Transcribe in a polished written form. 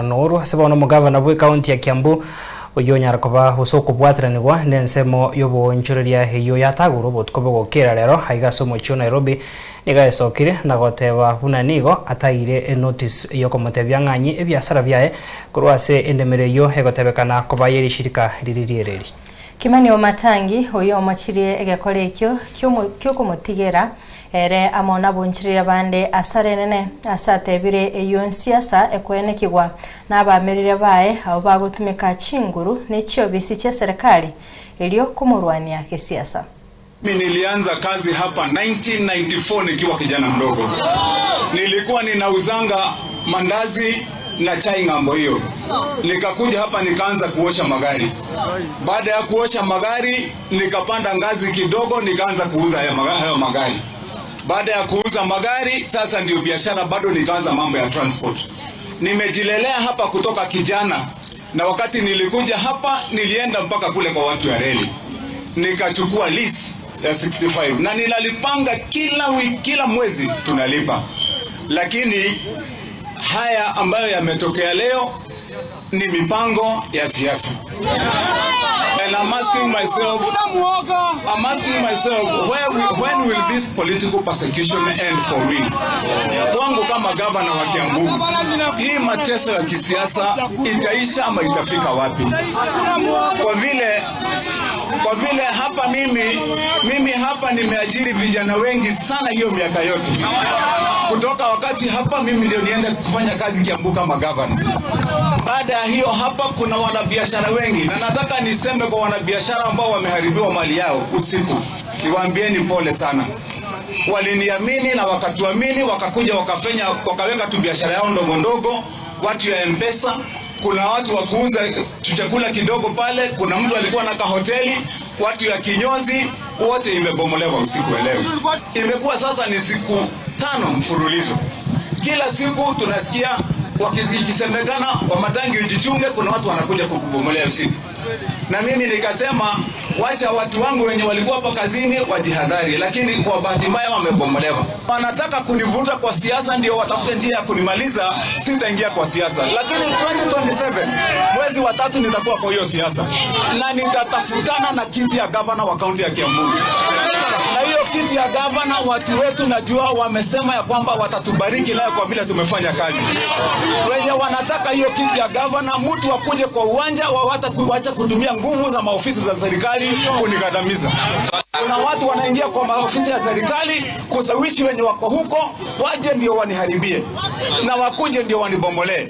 Noru sebona mugavana bwe county ya Kiambu oyonyara koba usoko bwatranirwa nensemo yobonjureria hiyo yataguru botkobo gokera rero haigaso mocho Nairobi nigaesokire nagoteba bunanigo ataire notice yo komotebya ng'anyi ebyasara byae kurwase endemere yo egotebekana koba yeri shirika riririeri Kimani Omatangi oyo omachirie egekore ekyo kyokomotigera ere amona bonchirira bande asarenene asatebire eyo siasa ekwenekigwa n'abamerire bae abo bagotumika chinguru n'ekyo bisi cya serikali elio kumurwania kisiasa. Mimi nilianza kazi hapa 1994 nikiwa kijana mdogo. Nilikuwa ninauzanga mandazi na chai ngambo hiyo. Nikakuja hapa nikaanza kuosha magari. Baada ya kuosha magari nikapanda ngazi kidogo nikaanza kuuza hayo magari. Baada ya kuuza magari sasa ndio biashara bado nikaanza mambo ya transport. Nimejilelea hapa kutoka kijana na wakati nilikuja hapa nilienda mpaka kule kwa watu ya reli. Nikachukua lease ya 65 na nilalipanga kila mwezi tunalipa. Lakini haya ambayo yametokea leo ni mipango ya siasa. And I'm asking myself, when will this political persecution end for me? Kwangu kama gavana wa Kiambu, hii mateso ya kisiasa itaisha ama itafika wapi? Kwa vile hapa mimi hapa nimeajiri vijana wengi sana hiyo miaka yote. Kutoka wakati hapa mimi ndio niende kufanya kazi Kiambu kama gavana. Baada ya hiyo hapa kuna wanabiashara wengi na nataka niseme kwa wanabiashara ambao wameharibiwa mali yao usiku. Niwaambieni pole sana. Waliniamini na wakatuamini wakakuja wakaweka tu biashara yao ndogo ndogo, watu ya M-Pesa, kuna watu wa kuuza chakula kidogo pale, kuna mtu alikuwa na kahoteli, watu ya kinyozi, wote imebomolewa usiku wa leo. Imekuwa sasa ni siku 5 mfululizo. Kila siku tunasikia wakisemekana Wamatangi ujichunge, kuna watu wanakuja kukubomolea usiku. Na mimi nikasema wacha watu wangu wenye walikuwa hapa kazini wajihadhari, lakini kwa bahati mbaya wamebomolewa. Wanataka kunivuta kwa siasa ndio watafute njia ya kunimaliza, sitaingia kwa siasa. Lakini 2027 mwezi wa 3 nitakuwa kwa hiyo siasa na nitatafutana na kiti ya gavana wa kaunti ya Kiambu. Na hiyo kiti ya gavana watu wetu najua wamesema ya kwamba watatubariki leo kwa vile tumefanya kazi. Wenye wanataka hiyo kiti ya gavana mtu wakuje kwa uwanja waacha kutumia nguvu za maofisi za serikali kunikandamiza. Kuna watu wanaingia kwa maofisi ya serikali kusawishi wenye wako huko waje ndio waniharibie na wakuje ndio wanibombolee.